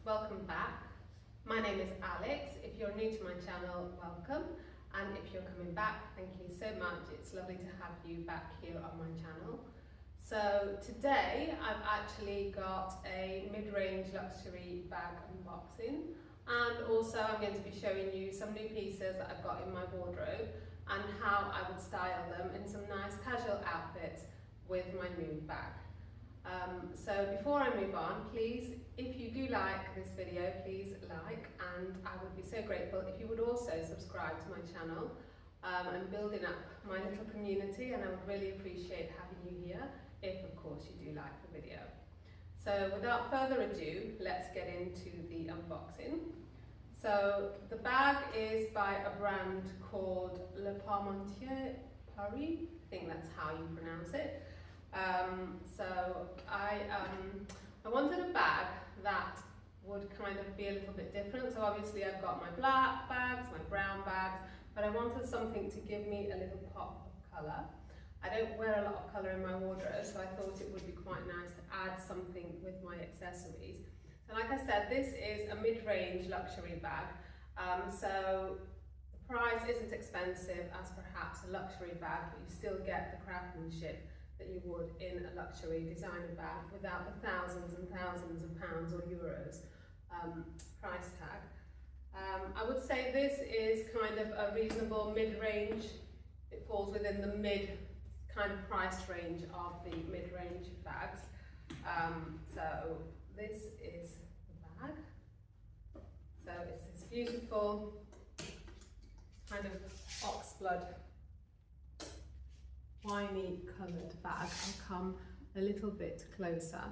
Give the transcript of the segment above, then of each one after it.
welcome back. My name is Alex. If you're new to my channel, welcome. And if you're coming back, thank you so much. It's lovely to have you back here on my channel. So today I've actually got a mid-range luxury bag unboxing, and also I'm going to be showing you some new pieces that I've got in my wardrobe and how I would style them in some nice casual outfits with my new bag. So before I move on, please, if you do like this video, please like, and I would be so grateful if you would also subscribe to my channel. I'm building up my little community and I would really appreciate having you here if of course you do like the video. So without further ado, let's get into the unboxing. So the bag is by a brand called Le Parmentier Paris, I think that's how you pronounce it. So I wanted a bag that would kind of be a little bit different. So obviously I've got my black bags, my brown bags, but I wanted something to give me a little pop of colour. I don't wear a lot of colour in my wardrobe, so I thought it would be quite nice to add something with my accessories. So like I said, this is a mid-range luxury bag. So the price isn't expensive as perhaps a luxury bag, but you still get the craftsmanship that you would in a luxury designer bag without the thousands and thousands of pounds or euros price tag. I would say this is kind of a reasonable mid-range. It falls within the mid kind of price range of the mid-range bags. So this is the bag. So it's this beautiful kind of oxblood winey coloured bag. I'll come a little bit closer.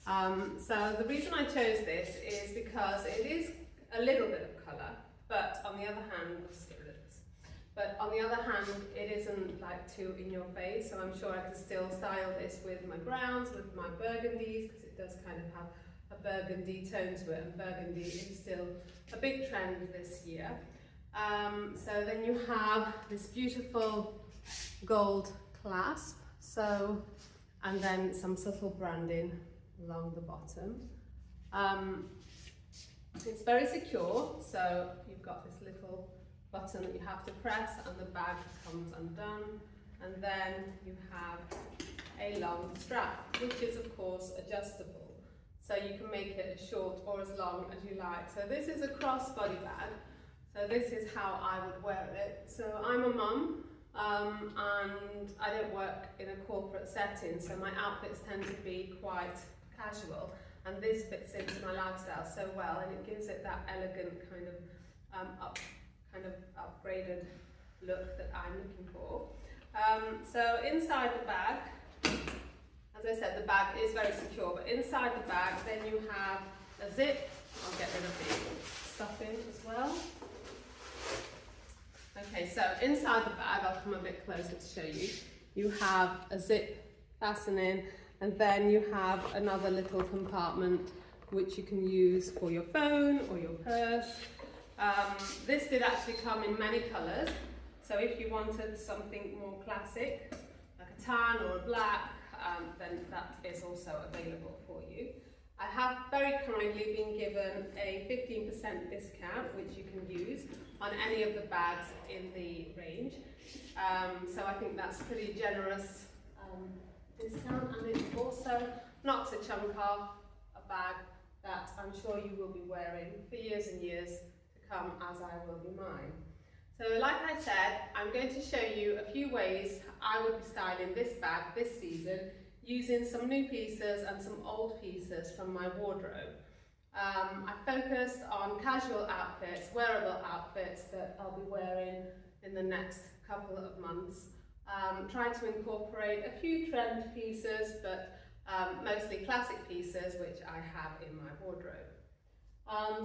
So the reason I chose this is because it is a little bit of colour, but on the other hand, let's get rid of this. But on the other hand, it isn't like too in your face, so I'm sure I can still style this with my browns, with my burgundies, because it does kind of have a burgundy tone to it, and burgundy is still a big trend this year. So then you have this beautiful gold clasp, so, and then some subtle branding along the bottom. It's very secure, so you've got this little button that you have to press and the bag comes undone, and then you have a long strap, which is of course adjustable, so you can make it as short or as long as you like. So this is a crossbody bag, so this is how I would wear it. So I'm a mum, and I don't work in a corporate setting, so my outfits tend to be quite casual, and this fits into my lifestyle so well, and it gives it that elegant kind of upgraded look that I'm looking for. So inside the bag, as I said, the bag is very secure, but inside the bag then you have a zip. I'll get rid of the stuffing as well. Okay, so inside the bag, I'll come a bit closer to show you. You have a zip fastening, and then you have another little compartment which you can use for your phone or your purse. This did actually come in many colours, so if you wanted something more classic, like a tan or a black, then that is also available for you. I have very kindly been given a 15% discount, which you can use on any of the bags in the range. So I think that's pretty generous discount, and it also knocks a chunk off a bag that I'm sure you will be wearing for years and years to come, as I will be mine. So like I said, I'm going to show you a few ways I would be styling this bag this season, using some new pieces and some old pieces from my wardrobe. I focused on casual outfits, wearable outfits that I'll be wearing in the next couple of months. Trying to incorporate a few trend pieces, but mostly classic pieces which I have in my wardrobe.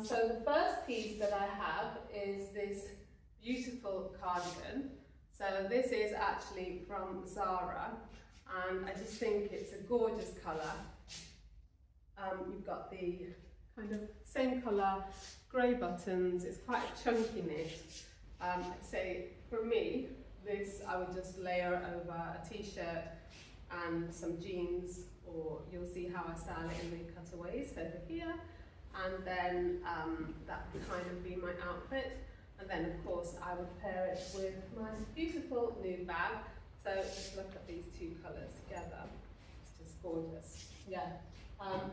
So the first piece that I have is this beautiful cardigan. So this is actually from Zara, and I just think it's a gorgeous colour. You've got the kind of same colour grey buttons. It's quite a chunky knit. I'd say for me, this I would just layer over a t-shirt and some jeans, or you'll see how I style it in the cutaways over here. and then that would kind of be my outfit. And then of course I would pair it with my beautiful new bag. So just look at these two colours together. It's just gorgeous. Yeah,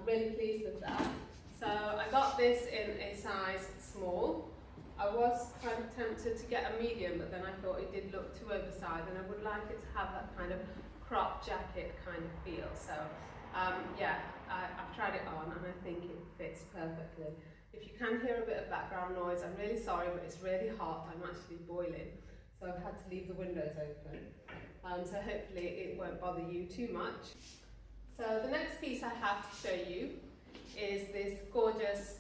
really pleased with that. So I got this in a size small. I was kind of tempted to get a medium, but then I thought it did look too oversized, and I would like it to have that kind of crop jacket kind of feel. So yeah, I've tried it on and I think it fits perfectly. If you can hear a bit of background noise, I'm really sorry, but it's really hot. I'm actually boiling, so I've had to leave the windows open. So hopefully it won't bother you too much. So the next piece I have to show you is this gorgeous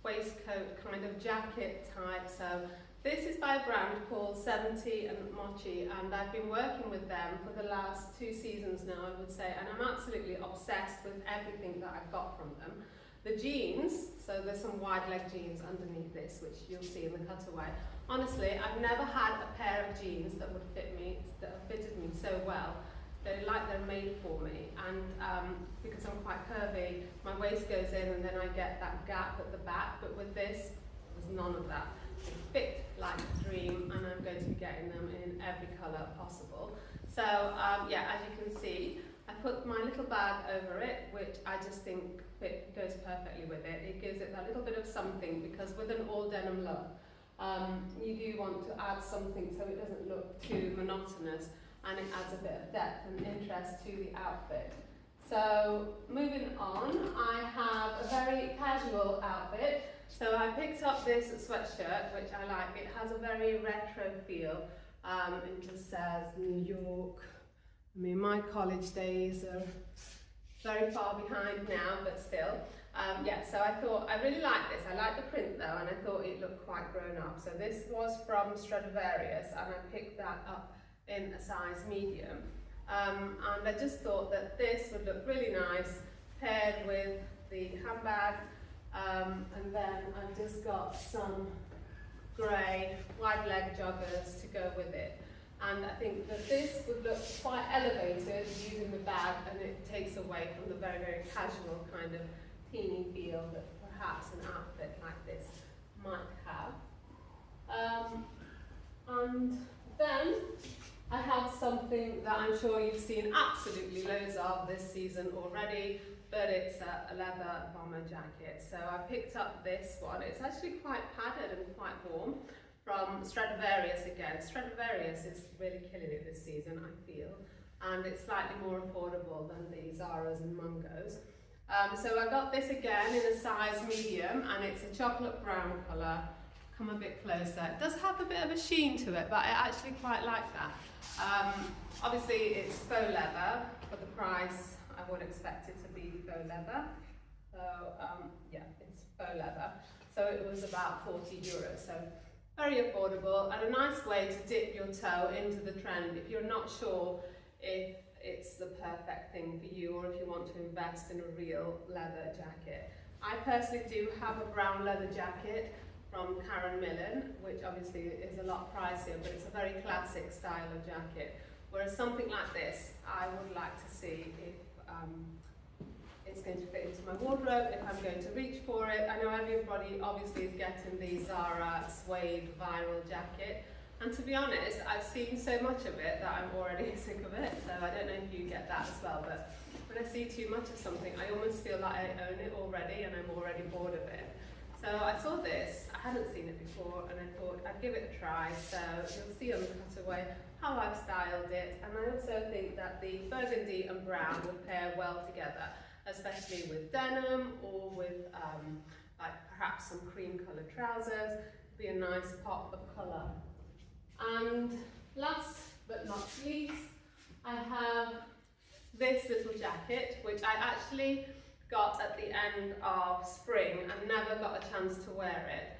waistcoat kind of jacket type. So this is by a brand called 70 and Mochi, and I've been working with them for the last 2 seasons now, I would say, and I'm absolutely obsessed with everything that I've got from them. The jeans, so there's some wide leg jeans underneath this, which you'll see in the cutaway. Honestly, I've never had a pair of jeans that would fit me, that have fitted me so well. They're like they're made for me, and because I'm quite curvy, my waist goes in and then I get that gap at the back, but with this, there's none of that. They fit like a dream, and I'm going to be getting them in every colour possible. So yeah, as you can see, I put my little bag over it, which I just think goes perfectly with it. It gives it a little bit of something, because with an all denim look, you do want to add something so it doesn't look too monotonous, and it adds a bit of depth and interest to the outfit. So moving on, I have a very casual outfit. So I picked up this sweatshirt, which I like. It has a very retro feel. It just says New York. I mean, my college days are very far behind now, but still. Yeah, so I thought, I really like this. I like the print though, and I thought it looked quite grown up. So this was from Stradivarius, and I picked that up in a size medium. And I just thought that this would look really nice paired with the handbag. And then I've just got some grey wide leg joggers to go with it. And I think that this would look quite elevated using the bag, and it takes away from the very, very casual kind of teeny feel that perhaps an outfit like this might have. And then I have something that I'm sure you've seen absolutely loads of this season already, but it's a leather bomber jacket. So I picked up this one. It's actually quite padded and quite warm, from Stradivarius again. Stradivarius is really killing it this season, I feel, and it's slightly more affordable than the Zaras and Mungos. So I got this again in a size medium, and it's a chocolate brown colour. Come a bit closer. It does have a bit of a sheen to it, but I actually quite like that. Obviously it's faux leather. For the price, I would expect it to be faux leather. So yeah, it's faux leather. So it was about 40 euros. So very affordable, and a nice way to dip your toe into the trend if you're not sure if it's the perfect thing for you, or if you want to invest in a real leather jacket. I personally do have a brown leather jacket from Karen Millen, which obviously is a lot pricier, but it's a very classic style of jacket. Whereas something like this, I would like to see if it's going to fit into my wardrobe, if I'm going to reach for it. I know everybody obviously is getting the Zara suede viral jacket, and to be honest, I've seen so much of it that I'm already sick of it, so I don't know if you get that as well, but when I see too much of something, I almost feel like I own it already, and I'm already bored of it. So I saw this, I hadn't seen it before, and I thought I'd give it a try. So you'll see on the cutaway how I've styled it, and I also think that the burgundy and brown would pair well together, especially with denim or with like perhaps some cream coloured trousers. It'd be a nice pop of colour. And last but not least, I have this little jacket, which I actually got at the end of spring and never got a chance to wear it.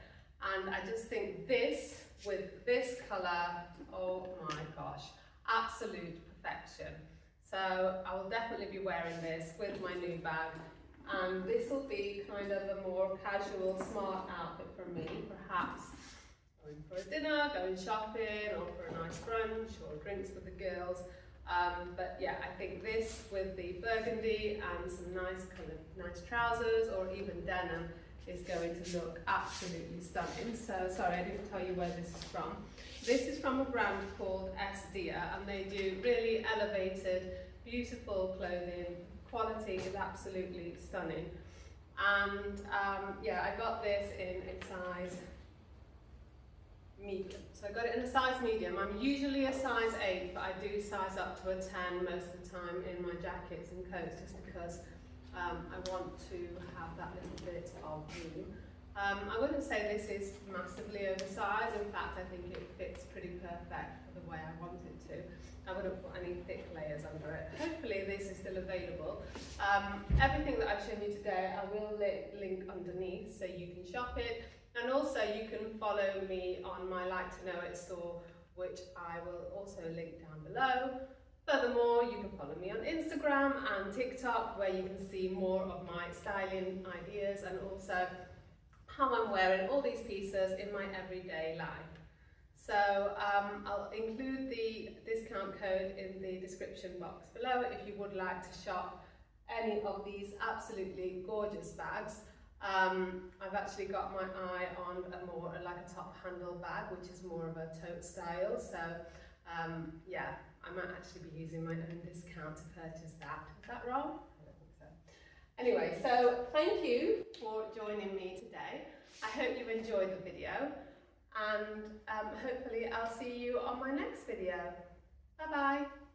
And I just think this, with this colour, oh my gosh, absolute perfection. So I will definitely be wearing this with my new bag, and this will be kind of a more casual, smart outfit for me, perhaps going for a dinner, going shopping, or for a nice brunch, or drinks with the girls. But yeah, I think this with the burgundy and some nice trousers, or even denim, is going to look absolutely stunning. So sorry, I didn't tell you where this is from. This is from a brand called S.Deer, and they do really elevated, beautiful clothing. Quality is absolutely stunning. And yeah, I got this in a size medium. So I got it in a size medium. I'm usually a size 8, but I do size up to a 10 most of the time in my jackets and coats, just because I want to have that little bit of room. I wouldn't say this is massively oversized. In fact, I think it fits pretty perfect for the way I want it to. I wouldn't put any thick layers under it. Hopefully this is still available. Everything that I've shown you today, I will link underneath so you can shop it. And also you can follow me on my Like to Know It store, which I will also link down below. Furthermore, you can follow me on Instagram and TikTok, where you can see more of my styling ideas and also how I'm wearing all these pieces in my everyday life. So I'll include the discount code in the description box below if you would like to shop any of these absolutely gorgeous bags. I've actually got my eye on like a top handle bag, which is more of a tote style. So yeah, I might actually be using my own discount to purchase that. Is that wrong? I don't think so. Anyway, so thank you for joining me today. I hope you enjoyed the video, and hopefully I'll see you on my next video. Bye bye.